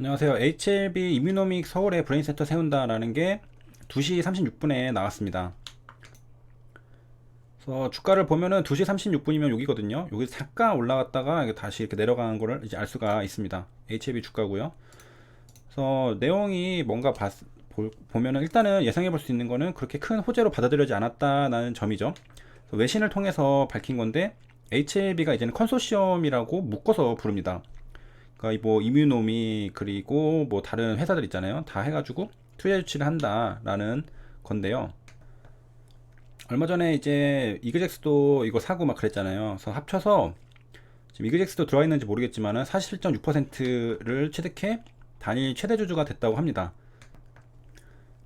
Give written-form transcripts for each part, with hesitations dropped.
안녕하세요. HLB 이뮤노믹 서울에 브레인센터 세운다라는 게 2시 36분에 나왔습니다. 그래서 주가를 보면은 2시 36분이면 여기거든요. 여기 잠깐 올라갔다가 다시 이렇게 내려가는 거를 이제 알 수가 있습니다. HLB 주가고요. 그래서 내용이 뭔가 보면은 일단은 예상해 볼 수 있는 거는 그렇게 큰 호재로 받아들여지지 않았다는 점이죠. 외신을 통해서 밝힌 건데 HLB가 이제는 컨소시엄이라고 묶어서 부릅니다. 그러니까 뭐 이뮤노미 그리고 뭐 다른 회사들 있잖아요. 다 해가지고 투자 유치를 한다라는 건데요. 얼마 전에 이제 이그젝스도 이거 사고 막 그랬잖아요. 그래서 합쳐서 지금 이그젝스도 들어와 있는지 모르겠지만은 47.6%를 취득해 단일 최대 주주가 됐다고 합니다.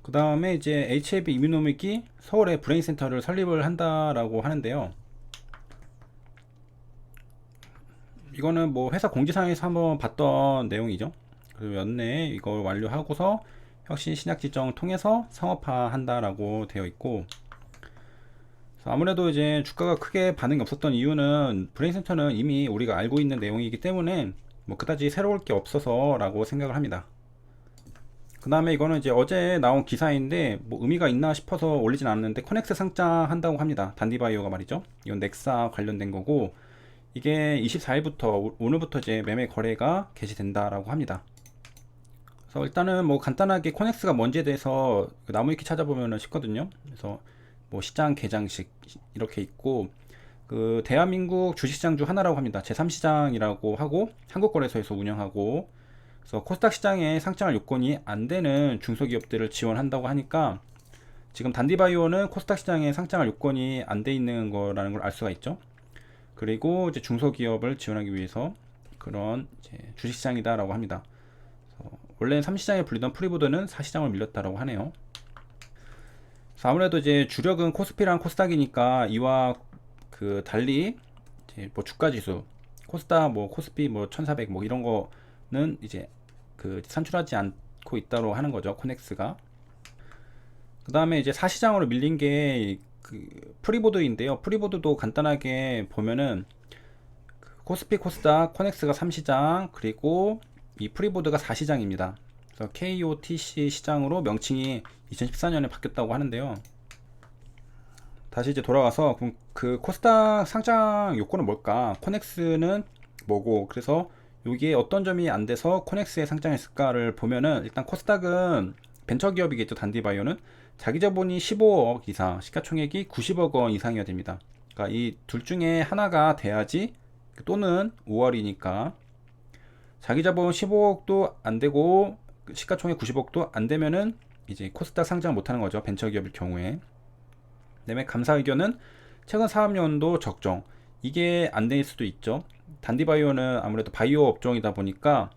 그 다음에 이제 HLB 이뮤노믹이 서울에 브레인 센터를 설립을 한다라고 하는데요. 이거는 뭐 회사 공지사항에서 한번 봤던 내용이죠. 그리고 연내에 이걸 완료하고서 혁신 신약 지정 통해서 상업화 한다라고 되어 있고, 아무래도 이제 주가가 크게 반응이 없었던 이유는 브레인센터는 이미 우리가 알고 있는 내용이기 때문에 뭐 그다지 새로울 게 없어서 라고 생각을 합니다. 그 다음에 이거는 이제 어제 나온 기사인데 뭐 의미가 있나 싶어서 올리진 않았는데 코넥스 상장한다고 합니다. 단디바이오가 말이죠. 이건 넥사 관련된 거고, 이게 24일부터 오늘부터 이제 매매 거래가 개시된다라고 합니다. 그래서 일단은 뭐 간단하게 코넥스가 뭔지에 대해서 나무위키 찾아보면 쉽거든요. 그래서 뭐 시장 개장식 이렇게 있고, 그 대한민국 주식시장 중 하나라고 합니다. 제3시장이라고 하고 한국거래소에서 운영하고, 그래서 코스닥 시장에 상장할 요건이 안 되는 중소기업들을 지원한다고 하니까 지금 단디바이오는 코스닥 시장에 상장할 요건이 안 돼 있는 거라는 걸 알 수가 있죠. 그리고 이제 중소기업을 지원하기 위해서 그런 이제 주식시장이다라고 합니다. 원래 3시장에 불리던 프리보드는 4시장을 밀렸다라고 하네요. 그래서 아무래도 이제 주력은 코스피랑 코스닥이니까 이와 그 달리 이제 뭐 주가지수 코스닥 뭐 코스피 뭐 1400 뭐 이런 거는 이제 그 산출하지 않고 있다고 하는 거죠. 코넥스가. 그 다음에 이제 4시장으로 밀린 게 그 프리보드인데요. 프리보드도 간단하게 보면은 코스피, 코스닥, 코넥스가 3시장, 그리고 이 프리보드가 4시장입니다. 그래서 KOTC 시장으로 명칭이 2014년에 바뀌었다고 하는데요. 다시 이제 돌아와서 그럼 그 코스닥 상장 요건은 뭘까? 코넥스는 뭐고? 그래서 여기에 어떤 점이 안 돼서 코넥스에 상장했을까를 보면은 일단 코스닥은 벤처기업이겠죠. 단디바이오는 자기 자본이 15억 이상, 시가총액이 90억 원 이상이어야 됩니다. 그러니까 이 둘 중에 하나가 돼야지, 또는 5월이니까 자기 자본 15억도 안 되고 시가총액 90억도 안 되면은 이제 코스닥 상장 못 하는 거죠. 벤처기업일 경우에. 그다음에 감사 의견은 최근 사업연도 적정. 이게 안 될 수도 있죠. 단디바이오는 아무래도 바이오 업종이다 보니까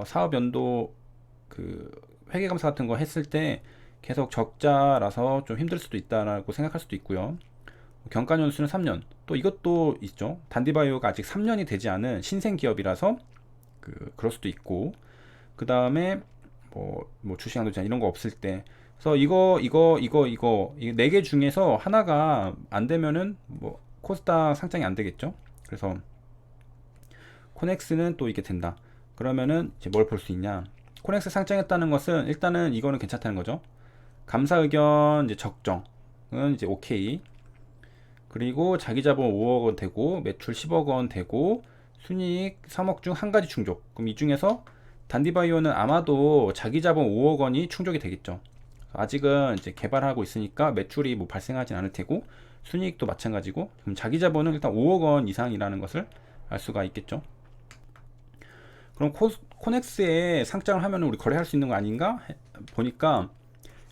사업연도 그 회계감사 같은 거 했을 때 계속 적자라서 좀 힘들 수도 있다라고 생각할 수도 있고요. 경과 연수는 3년. 또 이것도 있죠. 단디바이오가 아직 3년이 되지 않은 신생 기업이라서 그럴 수도 있고, 그 다음에 뭐 주식양도 이런 거 없을 때. 그래서 이 네 개 중에서 하나가 안 되면은 뭐 코스닥 상장이 안 되겠죠. 그래서 코넥스는 또 이게 된다. 그러면은 이제 뭘 볼 수 있냐? 코넥스 상장했다는 것은 일단은 이거는 괜찮다는 거죠. 감사 의견 이제 적정은 이제 오케이. 그리고 자기 자본 5억 원 되고 매출 10억 원 되고 순이익 3억 중 한 가지 충족. 그럼 이 중에서 단디바이오는 아마도 자기 자본 5억 원이 충족이 되겠죠. 아직은 이제 개발하고 있으니까 매출이 뭐 발생하진 않을 테고 순이익도 마찬가지고, 그럼 자기 자본은 일단 5억 원 이상이라는 것을 알 수가 있겠죠. 그럼 코넥스에 상장을 하면 우리 거래할 수 있는 거 아닌가 보니까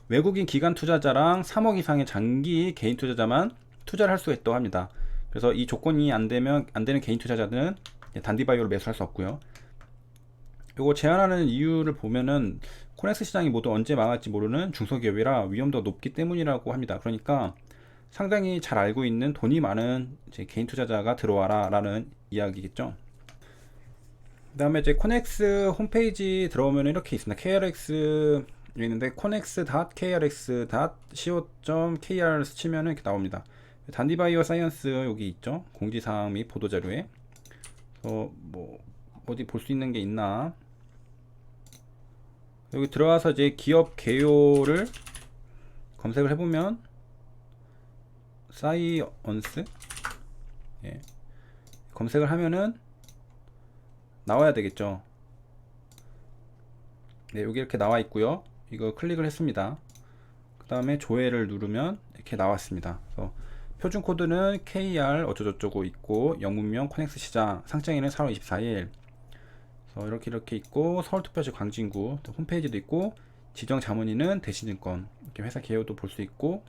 외국인 기관 투자자랑 3억 이상의 장기 개인 투자자만 투자를 할 수가 있다고 합니다. 그래서 이 조건이 안 되는 개인 투자자들은 단디바이오를 매수할 수 없고요. 요거 제한하는 이유를 보면은 코넥스 시장이 모두 언제 망할지 모르는 중소기업이라 위험도가 높기 때문이라고 합니다. 그러니까 상당히 잘 알고 있는 돈이 많은 이제 개인 투자자가 들어와라 라는 이야기겠죠. 그 다음에 이제 코넥스 홈페이지 들어오면 이렇게 있습니다. KRX 있는데 conex.krx.co.kr 치면은 이렇게 나옵니다. 단디바이오 사이언스 여기 있죠. 공지사항 및 보도자료에. 뭐 어디 볼 수 있는 게 있나? 여기 들어와서 이제 기업 개요를 검색을 해보면 사이언스, 예, 검색을 하면은 나와야 되겠죠. 네, 여기 이렇게 나와 있고요. 이거 클릭을 했습니다. 그 다음에 조회를 누르면 이렇게 나왔습니다. 그래서 표준 코드는 KR 어쩌고저쩌고 있고, 영문명 코넥스 시장, 상장일은 4월 24일. 그래서 이렇게 있고, 서울특별시 광진구 홈페이지도 있고, 지정 자문인은 대신증권, 이렇게 회사 개요도 볼 수 있고.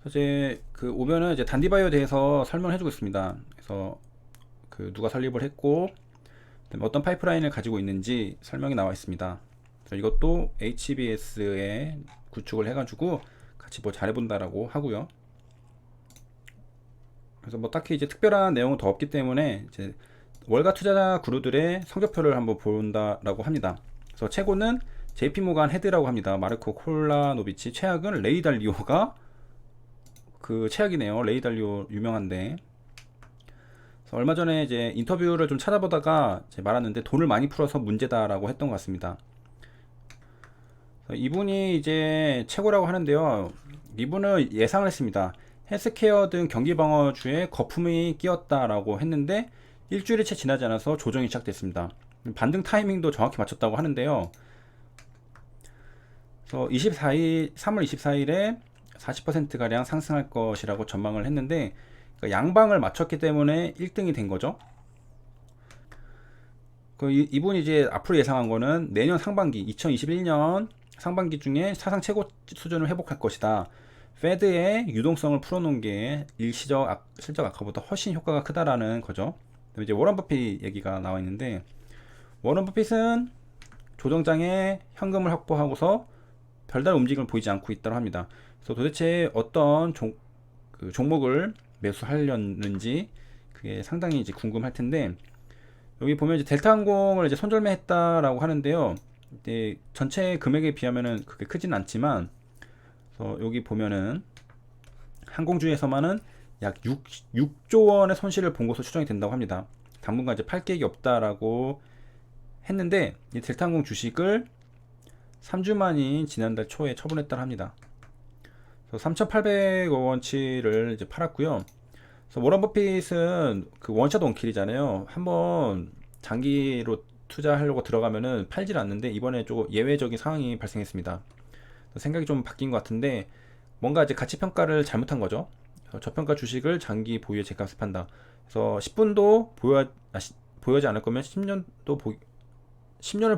이제 그 오면은 이제 단디바이오에 대해서 설명을 해주고 있습니다. 그래서 그 누가 설립을 했고, 어떤 파이프라인을 가지고 있는지 설명이 나와 있습니다. 이것도 HBS에 구축을 해가지고 같이 뭐 잘해본다라고 하고요. 그래서 뭐 딱히 이제 특별한 내용은 더 없기 때문에 이제 월가 투자자 그룹들의 성적표를 한번 본다라고 합니다. 그래서 최고는 JP모간 헤드라고 합니다. 마르코 콜라노비치, 최악은 레이 달리오가 그 최악이네요. 레이 달리오 유명한데. 그래서 얼마 전에 이제 인터뷰를 좀 찾아보다가 이제 말았는데 돈을 많이 풀어서 문제다라고 했던 것 같습니다. 이분이 이제 최고라고 하는데요. 이분은 예상을 했습니다. 헬스케어 등 경기방어주에 거품이 끼었다라고 했는데 일주일이 채 지나지 않아서 조정이 시작됐습니다. 반등 타이밍도 정확히 맞췄다고 하는데요. 그래서 3월 24일에 40%가량 상승할 것이라고 전망을 했는데, 그러니까 양방을 맞췄기 때문에 1등이 된 거죠. 이분이 이제 앞으로 예상한 거는 내년 상반기 2021년 상반기 중에 사상 최고 수준을 회복할 것이다. 페드의 유동성을 풀어놓은 게 일시적 실적 악화보다 훨씬 효과가 크다라는 거죠. 이제 워런 버핏 얘기가 나와 있는데, 워런 버핏은 조정장에 현금을 확보하고서 별다른 움직임을 보이지 않고 있다고 합니다. 그래서 도대체 어떤 종목을 매수하려는지 그게 상당히 이제 궁금할 텐데, 여기 보면 이제 델타항공을 이제 손절매했다라고 하는데요. 이제 전체 금액에 비하면은 그렇게 크진 않지만, 그래서 여기 보면은 항공주에서만은 약 6조 원의 손실을 본 것으로 추정이 된다고 합니다. 당분간 이제 팔 계획이 없다라고 했는데, 이 델타항공 주식을 3주 만인 지난달 초에 처분했다고 합니다. 3,800억 원치를 이제 팔았고요. 그래서 워런 버핏은 그 원샷 원킬이잖아요. 한번 장기로 투자하려고 들어가면은 팔질 않는데, 이번에 좀 예외적인 상황이 발생했습니다. 생각이 좀 바뀐 것 같은데, 뭔가 이제 가치 평가를 잘못한 거죠. 저평가 주식을 장기 보유에 제값에 판다. 그래서 10분도 보유하지 않을 거면 10년을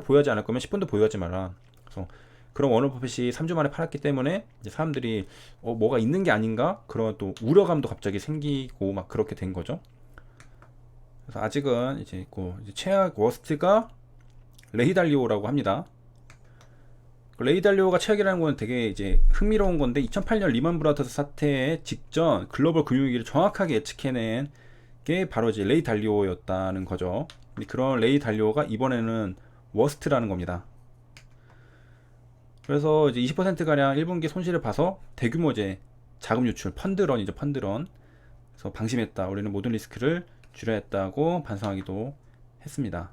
보유하지 않을 거면 10분도 보유하지 마라. 그래서 그런 워런 버핏이 3주 만에 팔았기 때문에 이제 사람들이 뭐가 있는 게 아닌가, 그런 또 우려감도 갑자기 생기고 막 그렇게 된 거죠. 그래서 아직은 이제 있고, 이제 최악 워스트가 레이 달리오라고 합니다. 레이 달리오가 최악이라는 건 되게 이제 흥미로운 건데, 2008년 리만 브라더스 사태 직전 글로벌 금융위기를 정확하게 예측해낸 게 바로 이제 레이 달리오였다는 거죠. 그런 레이 달리오가 이번에는 워스트라는 겁니다. 그래서 이제 20%가량 1분기 손실을 봐서 대규모 이제 자금 유출, 펀드런이죠, 펀드런. 그래서 방심했다. 우리는 모든 리스크를 줄여야 했다고 반성하기도 했습니다.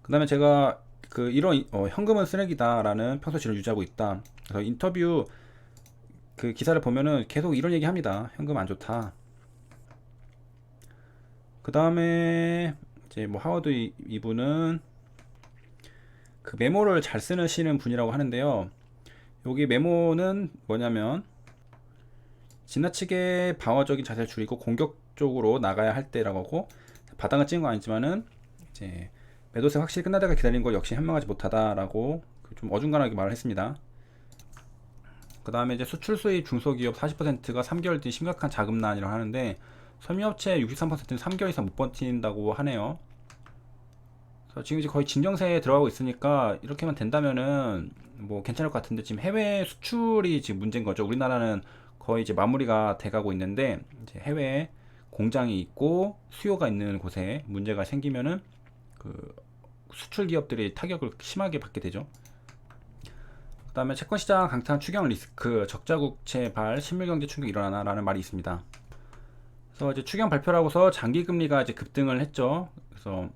그 다음에 제가 이런 현금은 쓰레기다라는 평소치를 유지하고 있다. 그래서 인터뷰 그 기사를 보면은 계속 이런 얘기 합니다. 현금 안 좋다. 그 다음에 이제 뭐 하워드 이분은 그 메모를 잘 쓰시는 분이라고 하는데요. 여기 메모는 뭐냐면, 지나치게 방어적인 자세를 줄이고 공격적으로 나가야 할 때라고 하고, 바닥을 찍은 건 아니지만은 이제 매도세 확실히 끝나다가 기다린 거 역시 현명하지 못하다라고 좀 어중간하게 말을 했습니다. 그 다음에 이제 수출 수입 중소기업 40%가 3개월 뒤 심각한 자금난이라고 하는데, 섬유업체 63%는 3개월 이상 못 버틴다고 하네요. 지금 이제 거의 진정세에 들어가고 있으니까 이렇게만 된다면은 뭐 괜찮을 것 같은데, 지금 해외 수출이 지금 문제인 거죠. 우리나라는 거의 이제 마무리가 돼가고 있는데, 이제 해외에 공장이 있고 수요가 있는 곳에 문제가 생기면은 그 수출 기업들이 타격을 심하게 받게 되죠. 그 다음에 채권시장 강타 추경 리스크, 적자국채 실물경제 충격이 일어나나 라는 말이 있습니다. 그래서 이제 추경 발표를 하고서 장기금리가 이제 급등을 했죠. 그래서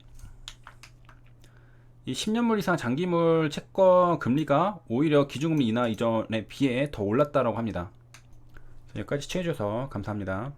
이 10년물 이상 장기물 채권 금리가 오히려 기준금리 인하 이전에 비해 더 올랐다라고 합니다. 여기까지 시청해주셔서 감사합니다.